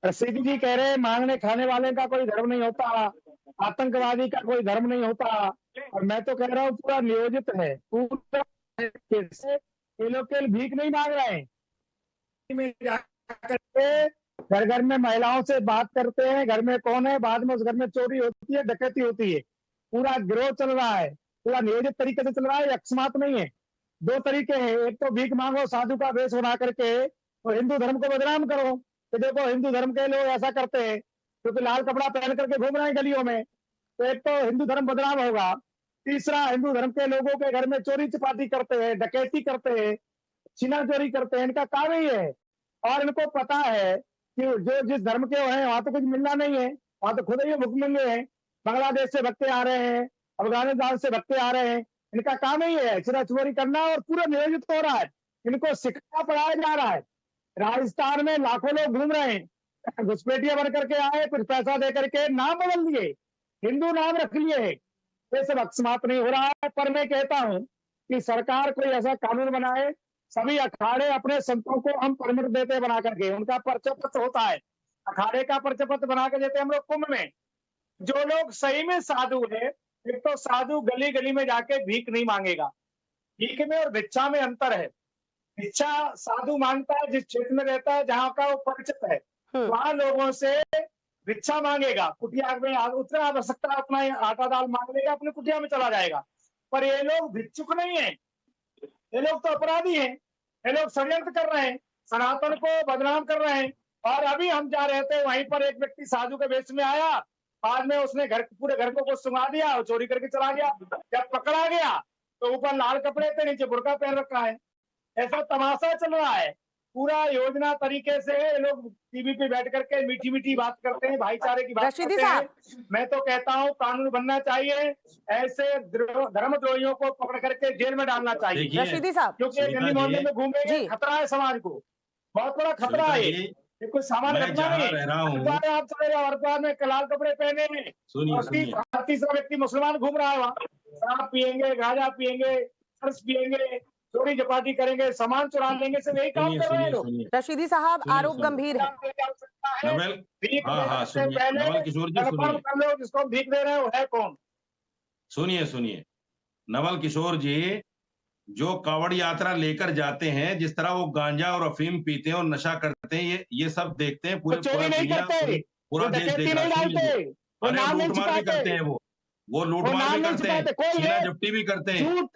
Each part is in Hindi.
रशीदी जी कह रहे हैं मांगने खाने वाले का कोई धर्म नहीं होता, आतंकवादी का कोई धर्म नहीं होता। और मैं तो कह रहा हूँ पूरा नियोजित है, पूरा कैसे ये लोग केवल भीख नहीं मांग रहे हैं, में जाकर के घर घर में महिलाओं से बात करते हैं, घर में कौन है, बाद में उस घर में चोरी होती है, डकैती होती है। पूरा गिरोह चल रहा है, पूरा नियोजित तरीके से चल रहा है, अकस्मात नहीं है। दो तरीके हैं, एक तो भीख मांगो साधु का वेश बना करके और हिंदू धर्म को बदनाम करो कि देखो हिंदू धर्म के लोग ऐसा करते हैं, क्योंकि लाल कपड़ा पहन करके घूम रहे हैं गलियों में, तो एक तो हिंदू धर्म बदनाम होगा। तीसरा, हिंदू धर्म के लोगों के घर में चोरी चपाटी करते हैं, डकैती करते हैं, छीना चोरी करते हैं, इनका काम ही है। और इनको पता है कि जो जिस धर्म के हैं वहां तो कुछ मिलना नहीं है, वहां तो खुद ही भुखमंगे हैं। बांग्लादेश से भक्ते आ रहे हैं, अफगानिस्तान से भक्ते आ रहे हैं, इनका काम ही है चोरा चोरी करना, और पूरा नियोजित हो रहा है, इनको सिखाया पढ़ाया जा रहा है। राजस्थान में लाखों लोग घूम रहे हैं, घुसपैठिया बन करके आए, कुछ पैसा दे करके नाम बदल दिए, हिंदू नाम रख लिए है। ये सब अकस्मात नहीं हो रहा है। पर मैं कहता हूं कि सरकार कोई ऐसा कानून बनाए, सभी अखाड़े अपने संतों को हम परमिट देते बना करके, उनका पर्चा पत्र होता है, अखाड़े का पर्चा पत्र बना के देते हम लोग कुंभ में। जो लोग सही में साधु है, एक तो साधु गली गली में जाके भीख नहीं मांगेगा, भीख में और भिक्षा में अंतर है। भिक्षा साधु मांगता है जिस क्षेत्र में रहता है, जहां का वो परिचित है, वहां लोगों से भिक्षा मांगेगा, कुटिया में उतना आवश्यकता अपना आटा दाल मांग लेगा, अपनी कुटिया में चला जाएगा। पर ये लोग भिक्षुक नहीं है, ये लोग तो अपराधी हैं, ये लोग षड्यंत्र कर रहे हैं, सनातन को बदनाम कर रहे हैं। और अभी हम जा रहे थे, वहीं पर एक व्यक्ति साधु के वेश में आया, बाद में उसने पूरे घर को कुछ सुंघा दिया और चोरी करके चला गया। जब पकड़ा गया तो ऊपर लाल कपड़े थे, नीचे बुर्का पहन रखा है। ऐसा तमाशा चल रहा है। पूरा योजना तरीके से लोग टीवी पे बैठ करके मीठी मीठी बात करते हैं, भाईचारे की बात करते हैं। मैं तो कहता हूँ कानून बनना चाहिए, ऐसे धर्मद्रोहियों को पकड़ करके जेल में डालना चाहिए रशीदी साहब, क्योंकि गली मोहल्ले में घूमेंगे, खतरा है समाज को, बहुत बड़ा खतरा है। ये कोई सामान्य घटना नहीं है। आप चले जाओ हरिद्वार में लाल कपड़े पहने में, तीसरा व्यक्ति मुसलमान घूम रहा है, वहाँ शराब पियेंगे, गांजा पियेंगे, चरस पियेंगे, चोरी चपाटी करेंगे, सामान चुरा लेंगे, सब यही काम कर रहे हैं लोग। रशीदी साहब, आरोप गंभीर है। जिसको भीख दे रहे हो है कौन? सुनिए नवल किशोर जी, जो कावड़ यात्रा लेकर जाते हैं, जिस तरह वो गांजा और अफीम पीते हैं और नशा करते हैं, ये सब देखते हैं, पूरा देश देख रहा है। लूटमार भी करते हैं, वो लूटमार भी करते हैं, छीना झपटी भी करते हैं,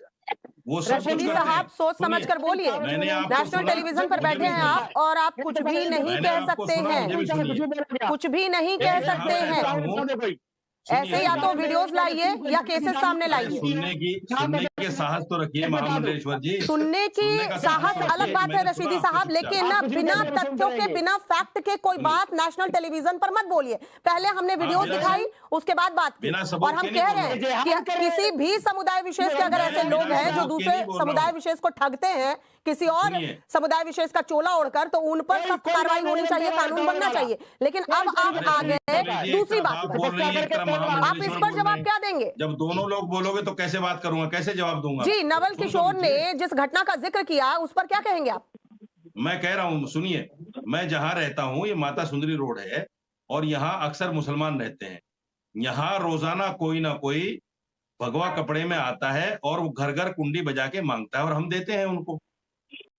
वो सब रशीदी साहब सोच समझ कर बोलिए। नेशनल टेलीविजन पर बैठे हैं आप, और आप कुछ भी नहीं कह सकते हैं, कुछ भी नहीं कह सकते हैं। ऐसे या तो वीडियोस लाइए या केसेस सामने लाइए। सुनने के साहस तो रखिए महामंडलेश्वर जी। सुनने की साहस अलग बात है रशीदी साहब, लेकिन ना बिना तथ्यों के, बिना फैक्ट के कोई बात नेशनल टेलीविजन पर मत बोलिए। पहले हमने वीडियोस दिखाई, उसके बाद बात की, और हम कह रहे हैं कि किसी भी समुदाय विशेष के अगर ऐसे लोग हैं जो दूसरे समुदाय विशेष को ठगते हैं किसी और समुदाय विशेष का चोला ओढ़कर, तो उन पर सख्त कार्रवाई होनी चाहिए, कानून बनना चाहिए। लेकिन अब आप आ गए दूसरी बात पर, आप इस पर जवाब क्या देंगे? जब दोनों लोग बोलोगे तो कैसे बात करूंगा, कैसे जवाब दूंगा? जी, नवल किशोर ने जिस घटना का जिक्र किया उस पर क्या कहेंगे आप? मैं कह रहा हूं, सुनिए, मैं जहां रहता हूं ये माता सुंदरी रोड है, और यहाँ अक्सर मुसलमान रहते हैं। यहाँ रोजाना कोई ना कोई भगवा कपड़े में आता है और वो घर घर कुंडी बजा के मांगता है, और हम देते हैं उनको।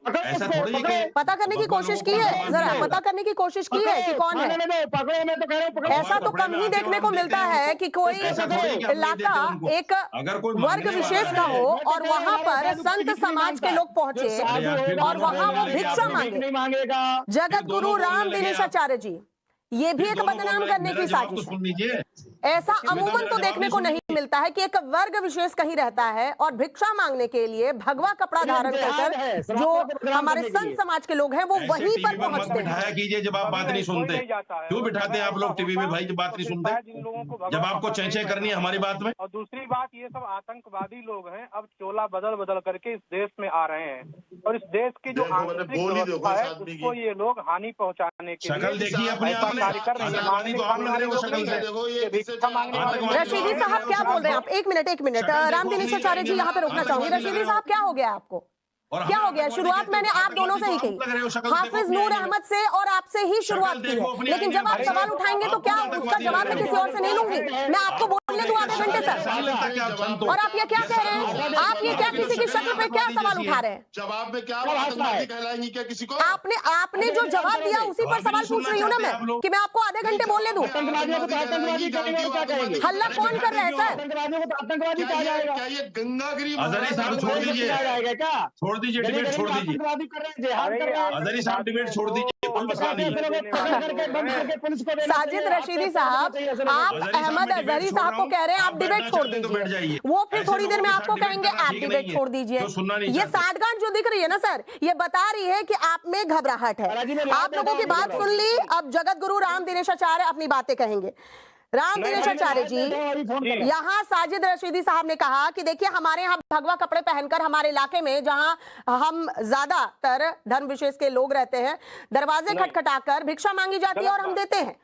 ऐसा थोड़ी है कि पता करने की कोशिश की है, जरा पता करने की कोशिश की है कि कौन है। ऐसा तो कम ही देखने को मिलता है कि कोई इलाका एक वर्ग विशेष का हो और वहां पर संत समाज के लोग पहुंचे और वहां वो भिक्षा मांगे। जगत गुरु राम दिनेशाचार्य जी, ये भी एक बदनाम करने की साजिश है। ऐसा अमूमन तो देखने को नहीं मिलता है कि एक वर्ग विशेष कहीं रहता है और भिक्षा मांगने के लिए भगवा कपड़ा धारण कर जो हमारे संत समाज के लोग हैं वो वहीं पर पहुंचते हैं। कीजिए जब आप बात नहीं सुनते, क्यों बिठाते हैं आप लोग टीवी में भाई जब बात नहीं सुनते, जब आपको चेंचे करनी है हमारी बात में। और दूसरी बात, ये सब आतंकवादी लोग हैं, अब चोला बदल बदल करके इस देश में आ रहे हैं, और इस देश की जो आंतरिक व्यवस्था है उसको ये लोग हानि पहुंचाने के लिए शक्ल देखिए अपने कार्य कर रहे हैं। रशीदी साहब क्या बोल रहे हैं आप? एक मिनट राम दिनेशाचार्य जी यहाँ पे रोकना चाहूंगी। रशीदी साहब क्या हो गया आपको? और क्या हो गया? शुरुआत मैंने आप दोनों से ही की, हाफिज नूर अहमद से और आपसे ही शुरुआत की है, लेकिन जब आप सवाल उठाएंगे तो क्या उसका जवाब मैं किसी और से नहीं लूंगी? मैं आपको बोलने दूं आधे घंटे तक, और आप ये क्या कह रहे हैं? आप ये क्या किसी की शक्ल पे क्या सवाल उठा रहे हैं? जवाब में क्या कहलाएंगी क्या किसी को? आपने जो जवाब दिया उसी पर सवाल पूछ रही हूँ ना मैं, कि मैं आपको आधे घंटे बोलने दूं? आतंकवादियों को तो आतंकवादी कहेंगे और क्या कहेंगे? हल्ला कौन कर रहा है सर? आतंकवादियों को तो आतंकवादी कहा जाएगा। क्या ये गंगागिरी अजहरी साहब छोड़ दीजिए, जाएगा क्या? छोड़ दीजिए, डिबेट छोड़ दीजिए, आतंकवादी कर रहे हैं, जिहाद कर रहे हैं। अजहरी साहब डिबेट छोड़ दीजिए, कोई मसला नहीं है। साजिद रशीदी साहब, आप अहमद अजहरी साहब को कह रहे हैं आप डिबेट छोड़ दीजिए, वो फिर थोड़ी देर में आपको कहेंगे आप डिबेट छोड़ दीजिए। ये साठगांठ जो दिख रही है ना सर, ये बता रही है कि आप में घबराहट है। आप लोगों की बात सुन ली, अब जगत गुरु राम दिनेशाचार्य अपनी बातें कहेंगे। राम दिनेशाचार्य जी, यहाँ साजिद रशीदी साहब ने कहा कि देखिए हमारे यहाँ भगवा कपड़े पहनकर हमारे इलाके में जहाँ हम ज्यादातर धर्म विशेष के लोग रहते हैं, दरवाजे खटखटाकर भिक्षा मांगी जाती है और हम देते हैं।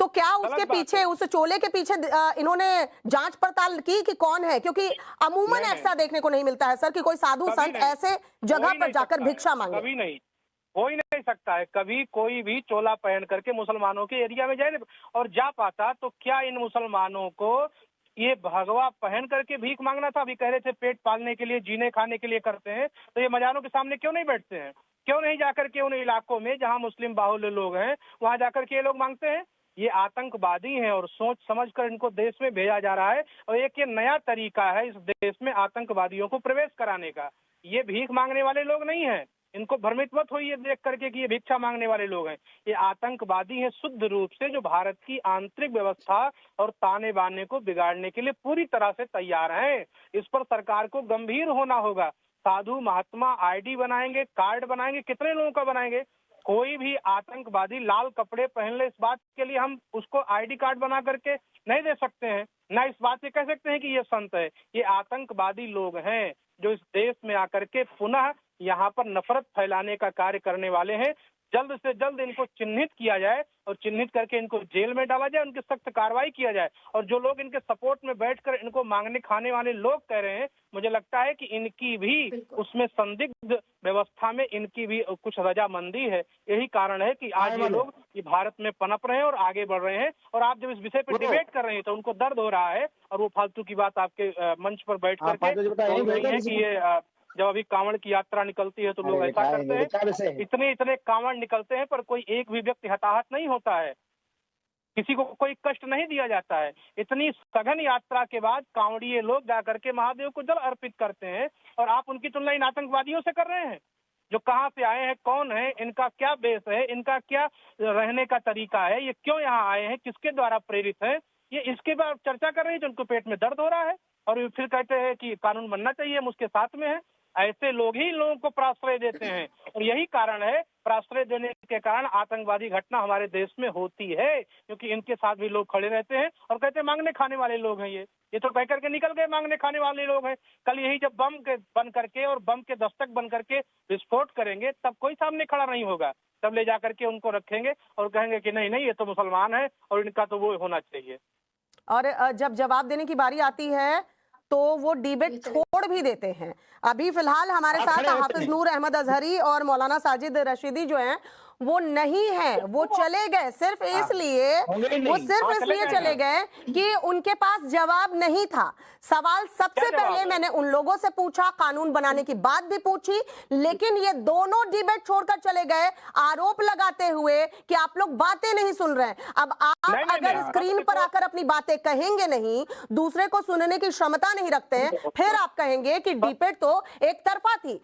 तो क्या उसके पीछे, उस चोले के पीछे इन्होंने जांच पड़ताल की कि कौन है? क्योंकि अमूमन ऐसा देखने को नहीं मिलता है सर कि कोई साधु संत ऐसे जगह पर जाकर भिक्षा मांगे। कभी नहीं, हो ही नहीं सकता है। कभी कोई भी चोला पहन करके मुसलमानों के एरिया में जाए और जा पाता तो क्या इन मुसलमानों को ये भगवा पहन करके भीख मांगना था? अभी कह रहे थे पेट पालने के लिए, जीने खाने के लिए करते हैं, तो ये मजारों के सामने क्यों नहीं बैठते हैं? क्यों नहीं जाकर के उन इलाकों में जहां मुस्लिम बाहुल्य लोग हैं वहां जाकर के ये लोग मांगते हैं? ये आतंकवादी हैं और सोच समझकर इनको देश में भेजा जा रहा है, और एक ये नया तरीका है इस देश में आतंकवादियों को प्रवेश कराने का। ये भीख मांगने वाले लोग नहीं है, इनको भ्रमित मत होइए देख करके कि ये भिक्षा मांगने वाले लोग हैं। ये आतंकवादी हैं शुद्ध रूप से, जो भारत की आंतरिक व्यवस्था और ताने बाने को बिगाड़ने के लिए पूरी तरह से तैयार हैं। इस पर सरकार को गंभीर होना होगा। साधु महात्मा आईडी बनाएंगे, कार्ड बनाएंगे, कितने लोगों का बनाएंगे? कोई भी आतंकवादी लाल कपड़े पहन ले, इस बात के लिए हम उसको आईडी कार्ड बना करके नहीं दे सकते हैं, ना इस बात से कह सकते हैं कि ये संत है। ये आतंकवादी लोग हैं जो इस देश में आकर के पुनः यहाँ पर नफरत फैलाने का कार्य करने वाले हैं। जल्द से जल्द इनको चिन्हित किया जाए और चिन्हित करके इनको जेल में डाला जाए, उनकी सख्त कार्रवाई किया जाए। और जो लोग इनके सपोर्ट में बैठकर इनको मांगने खाने वाले लोग कह रहे हैं, मुझे लगता है कि इनकी भी उसमें संदिग्ध व्यवस्था में इनकी भी कुछ रजामंदी है। यही कारण है कि आज ये लोग ये भारत में पनप रहे हैं और आगे बढ़ रहे हैं। और आप जब इस विषय पर डिबेट कर रहे हैं तो उनको दर्द हो रहा है, और वो फालतू की बात आपके मंच पर बैठ करके कि ये जब अभी कांवड़ की यात्रा निकलती है तो लोग ऐसा करते हैं, इतने कांवड़ निकलते हैं पर कोई एक भी व्यक्ति हताहत नहीं होता है, किसी को कोई कष्ट नहीं दिया जाता है। इतनी सघन यात्रा के बाद कांवड़िए लोग जाकर के महादेव को जल अर्पित करते हैं, और आप उनकी तुलना इन आतंकवादियों से कर रहे हैं जो कहाँ से आए हैं, कौन है, इनका क्या बेस है, इनका क्या रहने का तरीका है, ये क्यों यहाँ आए हैं, किसके द्वारा प्रेरित है, ये इसके बाद चर्चा कर रहे हैं। जो उनको पेट में दर्द हो रहा है और फिर कहते हैं कि कानून बनना चाहिए, हम उसके साथ में है। ऐसे लोग ही लोगों को प्राश्रय देते हैं, और यही कारण है, प्राश्रय देने के कारण आतंकवादी घटना हमारे देश में होती है, क्योंकि इनके साथ भी लोग खड़े रहते हैं और कहते हैं मांगने खाने वाले लोग हैं। ये तो कह करके निकल गए मांगने खाने वाले लोग हैं। कल यही जब बम के बन करके और बम के दस्तक बन करके विस्फोट करेंगे, तब कोई सामने खड़ा नहीं होगा, तब ले जा करके उनको रखेंगे और कहेंगे कि नहीं नहीं ये तो मुसलमान है और इनका तो वो होना चाहिए। और जब जवाब देने की बारी आती है तो वो डिबेट छोड़ भी देते हैं। अभी फिलहाल हमारे साथ हाफिज नूर अहमद अजहरी और मौलाना साजिद रशीदी जो हैं वो नहीं है, वो चले गए सिर्फ इसलिए चले गए कि उनके पास जवाब नहीं था। सवाल सबसे पहले मैंने उन लोगों से पूछा, कानून बनाने की बात भी पूछी, लेकिन ये दोनों डिबेट छोड़कर चले गए आरोप लगाते हुए कि आप लोग बातें नहीं सुन रहे हैं। अब आप अगर स्क्रीन पर आकर अपनी बातें कहेंगे नहीं, दूसरे को सुनने की क्षमता नहीं रखते हैं, फिर आप कहेंगे कि डिबेट तो एक तरफा थी।